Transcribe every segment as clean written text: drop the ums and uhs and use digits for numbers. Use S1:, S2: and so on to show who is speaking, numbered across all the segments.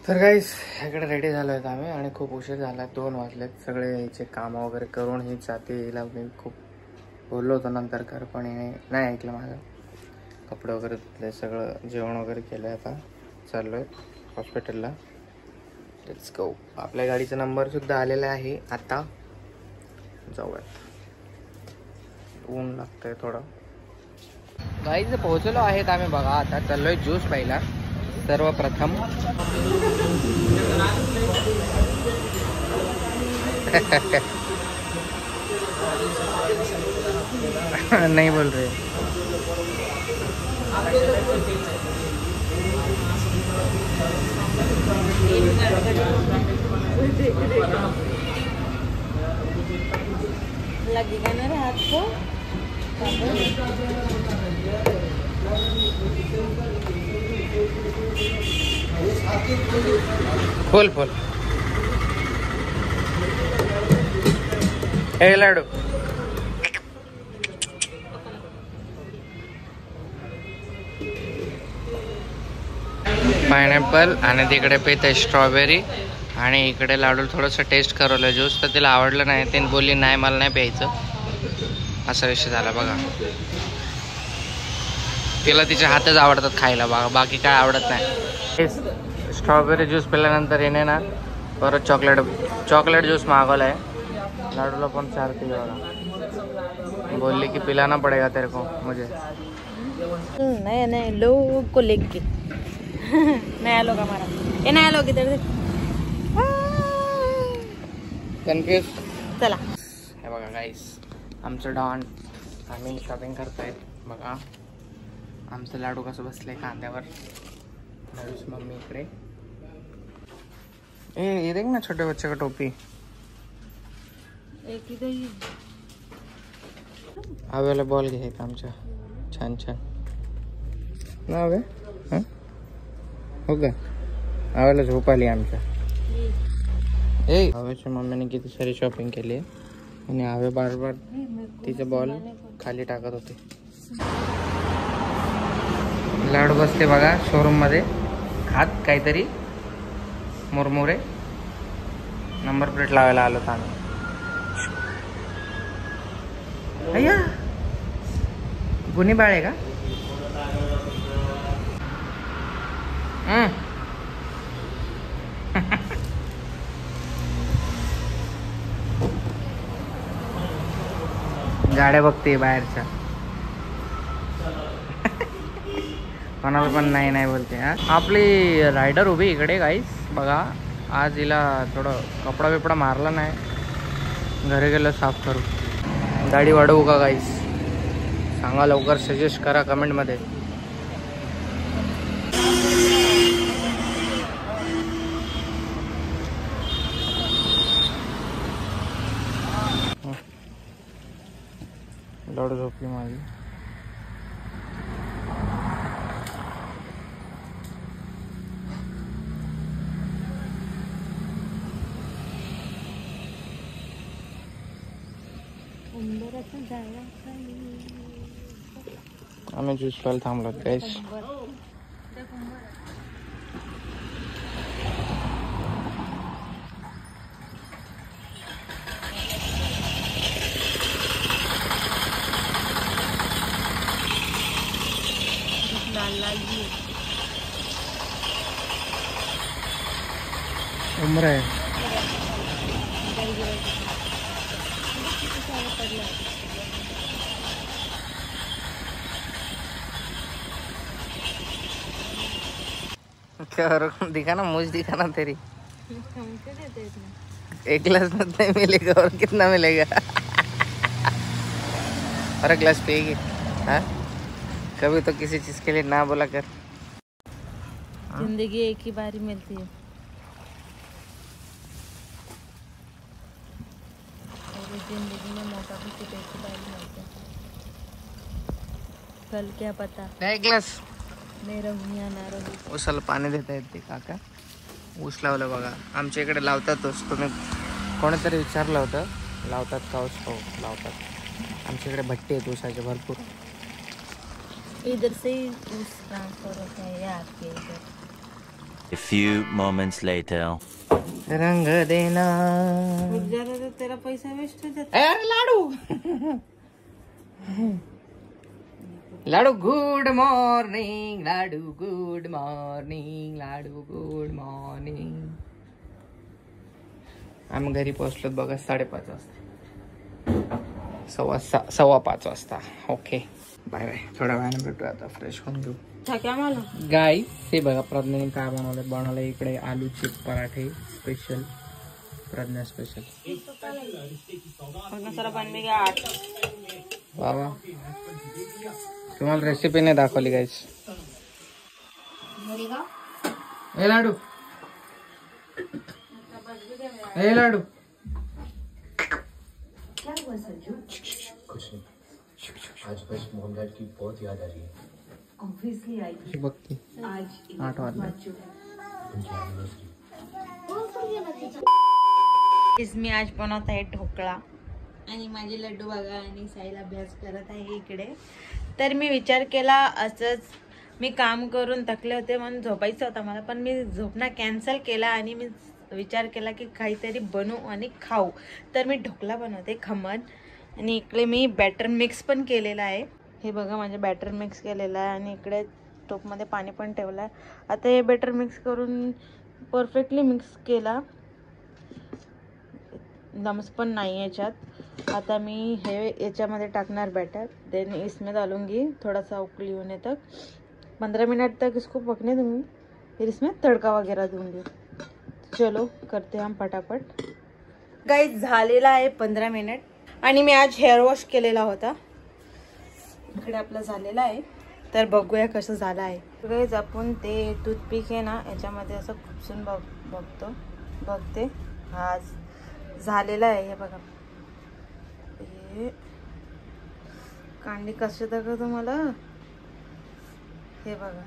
S1: तर गाईस इकडे रेडी झालो आहेत आम्ही आणि खूप उशीर झाला, 2 वाजलेत. सगळे याचे काम वगैरे करून ही जाते. हिला मी खूप बोललो होतो नंतर कर, पण हिने नाही ऐकलं माझं. कपडे वगैरे धुतले, सगळं जेवण वगैरे केलं. आता चाललो आहे हॉस्पिटलला. Let's go. आपल्या गाडीचा नंबरसुद्धा आलेला आहे. आता जाऊयात. ऊन लागतंय थोडं. गाईज पोहोचलो आहेत आम्ही बघा. आता चाललोय ज्यूस प्यायला. सर्वप्रथम नहीं बोल रहे.
S2: लगेगा ना रे हाथ को.
S1: फुल फुल हे लाडू. पायनॅपल आणि तिकडे पित स्ट्रॉबेरी आणि इकडे लाडू. थोडंसं टेस्ट करवलं ज्यूस, तर तिला आवडलं नाही. तिने बोलली नाही मला नाही प्यायचं. असा विषय झाला बघा. तिला तिचे हातच आवडतात खायला बघा, बाकी काय आवडत नाही. स्ट्रॉबेरी ज्यूस पिल्यानंतर येणे ना परत चॉकलेट ज्यूस मागवला आहे. लाडूला पण चारती बघा. बोलली की पिलाना पडेगा तेरे को मुझे.
S2: नया नया लोग को लेके नया लोग हमारा ये नया लोग इधर
S1: कन्फ्यूज.
S2: चला
S1: हे बघा गाईस, आमचं डॉन. आम्ही शॉपिंग करतायत बघा. आमचं लाडू कसं बसले कांद्यावर. लाडूची मम्मी इकडे. ये देख ना छोटे बच्चे का टोपी.
S2: एक इधर ही
S1: आव्याला बॉल घ्यायचा आमच्या. छान छान ना हवे. हो का. आव्याला झोप आली आमच्या. ए आव्याच्या मम्मीने किती सारी शॉपिंग केली आहे आणि आव्या बार बार तिचा बॉल खाली टाकत होते. लाडू बसते बघा शोरूम मध्ये खात काहीतरी मुरमुरे. नंबर प्लेट लावायला आलो होतो आम्ही. अय्या गुन्हे बाळ आहे का. गाड्या बघते बाहेरच्या. कोणाला पण नाही नाही बोलते. आपली रायडर उभी इकडे गाईस बघा. आज हिला थोडं कपडा बिपडा मारला नाही. घरी गेलं साफ करू. गाडी वाढवू का गाईस सांगा लवकर. सजेस्ट करा कमेंटमध्ये. लाडू झोपली माझी. आम्ही ज्यूस प्यायला थांबलो गाईस. उम्र आहे. क्या दिखा ना मुझ दिखा ना तेरी. एक गिलास नहीं मिलेगा और कितना मिलेगा. और गिलास पिएगी. हाँ कभी तो किसी चीज के लिए ना बोला कर.
S2: जिंदगी एक ही बारी मिलती है. जिंदगी में मौका भी सिर्फ एक ही बारी मिलता है. कल क्या पता.
S1: एक गिलास
S2: नाही रहू या ना रहू.
S1: ऊसाला पाणी देता येते काका. ऊस लावलं बघा. आमच्या इकडे लावतातच. तुम्ही कोणीतरी विचारलं होतं लावतात का ऊस. हो लावतात. आमच्या इकडे भट्टी आहेत ऊसाचे भरपूर.
S2: इधर से ऊस ट्रांसफर होता है आपके इधर.
S3: A few moments later.
S1: रंग देना
S2: तो तेरा पैसा वेस्ट हो जाता.
S1: अरे Ladu Ladu good morning Ladu good morning Ladu good morning. आम्ही घरी पोहोचलो बघा 5:30 वाजता 5:15 वाजता. Okay bye bye. थोड्या वेळाने भेटू. आता फ्रेश होऊन घेऊ.
S2: क्या मला
S1: गाईस हे बघा प्रज्ञाने काय बनवलं इकडे आलूचे पराठे स्पेशल. प्रज्ञा स्पेशल.
S2: सारा बन में गया 8.
S1: वा वा. तुम्हाला रेसिपी नाही दाखवली गाईस. ए लाडू ए लाडू
S4: कुछ नहीं. आज बस मोहनलाल की बहुत याद आ रही है.
S5: Obviously I.
S1: बघती
S5: आज
S1: 8 वाजले.
S4: उनकी एनिवर्सरी.
S2: मी आज बनवत आहे ढोकळा आणि माझे लड्डू बघा आणि साईला अभ्यास करत आहे इकडे. तर मी विचार केला असंच मी काम करून थकले होते म्हणून झोपायचं होतं मला, पण मी झोपणं कॅन्सल केला आणि मी विचार केला की काहीतरी बनवू आणि खाऊ. तर मी ढोकळा बनवते खमण. आणि इकडे मी बॅटर मिक्स पण केलेला आहे. हे बघा माझे बॅटर मिक्स केलेलं आहे आणि इकडे टोपमध्ये पाणी पण ठेवलं आहे. आता हे बॅटर मिक्स करून परफेक्टली मिक्स केला. लम्स पण नाही याच्यात. आता मी हे याच्यामध्ये टाकणार बैटर. देन इसमें डालूंगी थोड़ा सा उकली होने तक 15 मिनट तक इसको पकने दूंगी. फिर इसमें तड़का वगैरह दूंगी. चलो करते हम फटाफट. गाइस झालेला आहे 15 मिनिट आणि मी आज हेअर वॉश केलेला होता. इकडे आपलं झालेलं आहे. तर बघूया कसं झालं आहे. गाइस आपण ते टूथपिक आहे ना याच्यामध्ये असं खुपसून बघते. हा झालेला आहे. हे बघा हे कांडी कसे दाखव तुम्हाला. हे बघा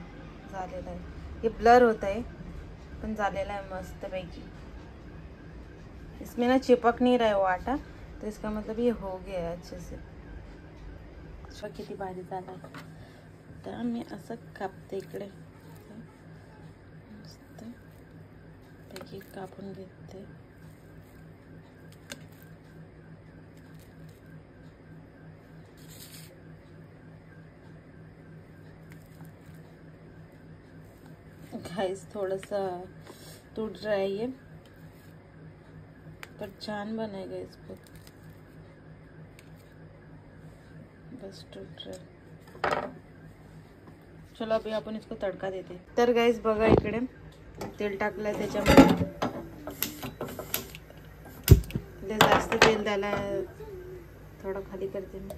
S2: झालेलं आहे. हे ब्लर होत आहे पण झालेला आहे मस्त पैकी. इसमें ना चिपक नहीं रहा है वो आटा, तो इसका मतलब ये हो गया है अच्छे से. किती भारी झाला आहे. तर मी असं कापते इकडे मस्त पैकी कापून घेते. गाइस थोड़ा-सा टूट रहा है ये, पर छान बनेगा इसको. बस टूट रहा है. चलो अभी आपण इसको तडका देते. तर गाइस बघा इकडे तेल टाकलंय त्याच्यामध्ये. जास्त तेल द्यायला थोडं खाली करते मी.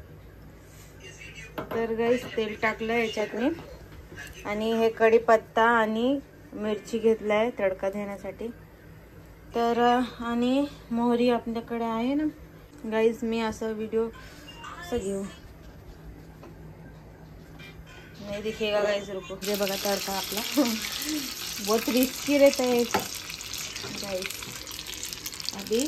S2: तर गाइस तेल टाकलंय याच्यात मी आणि हे कढीपत्ता आणि मिरची घेतलाय तडका देण्यासाठी. तर आणि मोहरी आपल्याकडे आहे ना गाइस. मी असं व्हिडिओ असं घेऊ नहीं दिखेगा गाइस. रुको ये बघा तड़का आपला. बहुत रिस्की रहता है गाइस. अभी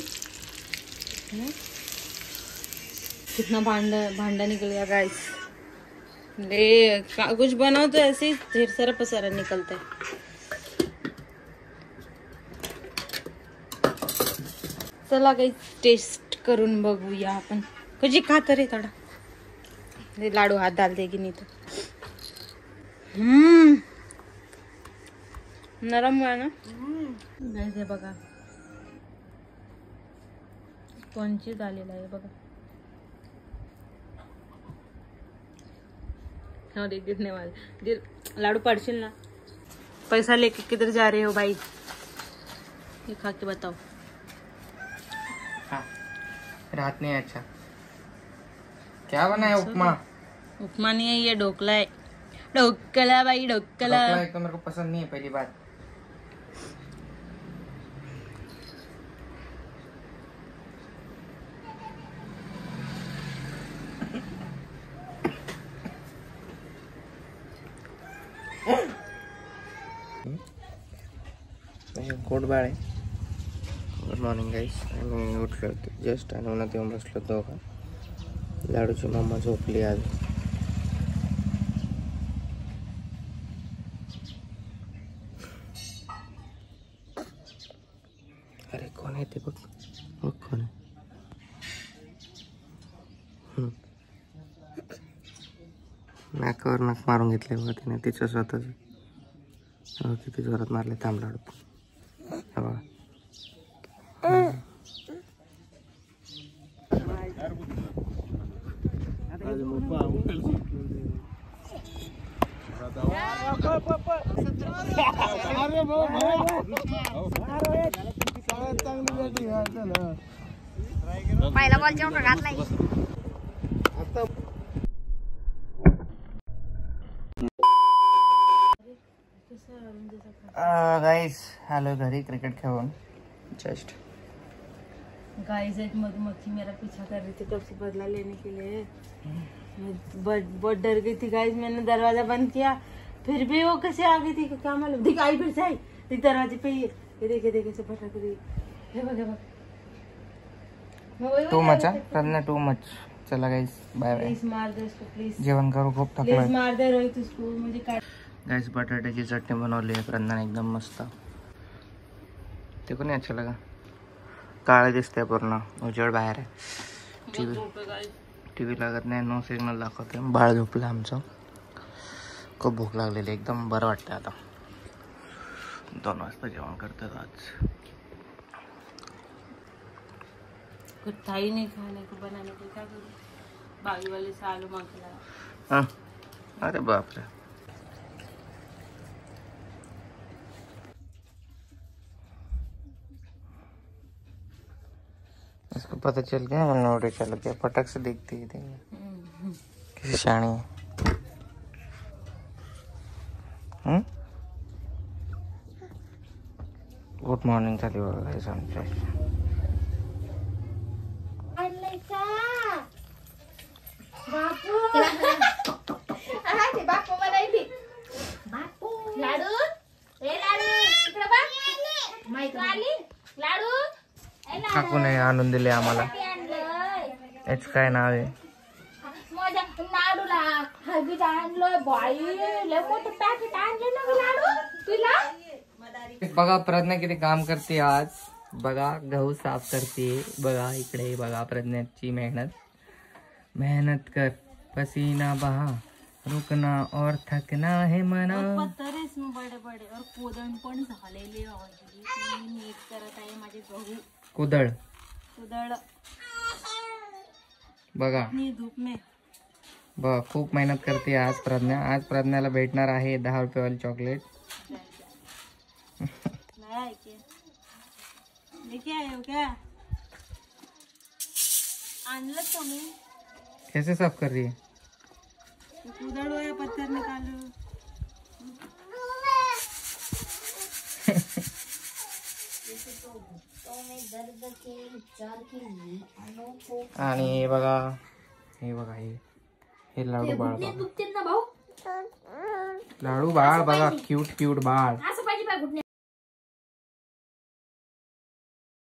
S2: कितना भांडा निकल गया गाइस. ले कुछ बनाओ तो ऐसे ही ढेर सारा पसारा निकलता है. चला गाइस टेस्ट करून बघूया आपण. कुछ खा तरी थोड़ा. लाडू हाथ डाल देगी नहीं तो. नरम हुआ ना गाइस. हे बघा स्पंजी झालेला आहे बघा. और एक गिरने वाले. लाडू पड़शील ना. पैसा लेके किधर जा रहे हो भाई. ये खा के बताओ.
S1: हाँ रात नहीं. अच्छा क्या बना है. उपमा.
S2: उपमा नहीं है ये ढोकला है. ढोकला भाई ढोकला.
S1: तो मेरे को पसंद नहीं है पहली बात. Goodbye. Good morning guys. आम्ही उठलो होतो जस्ट आणि उन्हात येऊन बसलो होतो का. लाडूची मम्मा झोपली आज. अरे कोण आहे ते बघ बघ कोण आहे. नाकावर नाक मारून घेतले बघा तिने तिचं स्वतःच. किती जोरात मारले थांबला बघा.
S2: पहिला बॉल जेवढा घातलाय.
S1: गाइस आलो घरी क्रिकेट खेळून जस्ट.
S2: गाइस एक मधुमक्खी मेरा पीछा कर रही थी कब से बदला लेने के लिए. बहुत डर गई थी गाइस. मैंने दरवाजा बंद किया फिर भी वो कैसे आ गई थी क्या मालूम. दिखाई फिर से आई देख दरवाजे पे ये देखे कैसे भटक रही. हे बघ
S1: too much Pragya too much. चला गाइस बाय बाय.
S2: प्लीज मार दे उसको प्लीज.
S1: जेवण करू खूप
S2: प्लीज
S1: थकलोय.
S2: मार दे रोहित उसको. मुझे
S1: गाइस बटाट्याची चटणी बनवली आहे प्रज्ञाने एकदम मस्त. ते कोणी अच्छा लगा. काळे दिसते पूर्ण उजेड बाहेर आहे. टीव्ही लागत नाही. नो सिग्नल दाखवते. बाळ झोपलं आमचं. खूप भूक लागलेली एकदम बरं वाटतं आता. 2 वाजता जेवण करतात आज.
S2: कुछ था ही नहीं खाने को बनाने को. क्या करूँ. बागी वाले से आलू मांगला.
S1: हाँ अरे बाप रे. इसको पता चल गया मैं नोटे चल गया. फटक से देखती है किसी शाणी. गुड मॉर्निंग झाली बघा गाइस आमच्या. काकू नाही आणून दिले आम्हाला. याच काय नाव आहे. बघा प्रज्ञा किती काम करते आज. बघा गहू साफ करते. बघा इकडे बघा प्रज्ञाची मेहनत कर. पसीना बहा रुकना और थकना है मना.
S2: पत्थर है इसमें बड़े बड़े और कोदण पण झालेले आहे. मी नीट करत आहे माझे गहू.
S1: कुदळ बघा
S2: धूप में.
S1: बघा खूप मेहनत करते आज प्रज्ञा. आज प्रज्ञाला भेटणार आहे 10 रुपये चॉकलेट.
S2: लेके आए हो क्या. आणलं तुम्ही.
S1: कैसे साफ कर रही है.
S2: कुदळ या पत्थर निकालो.
S1: आणि हे बघा हे लाडू बाळ. लाडू बाळ बघा क्यूट बाळ.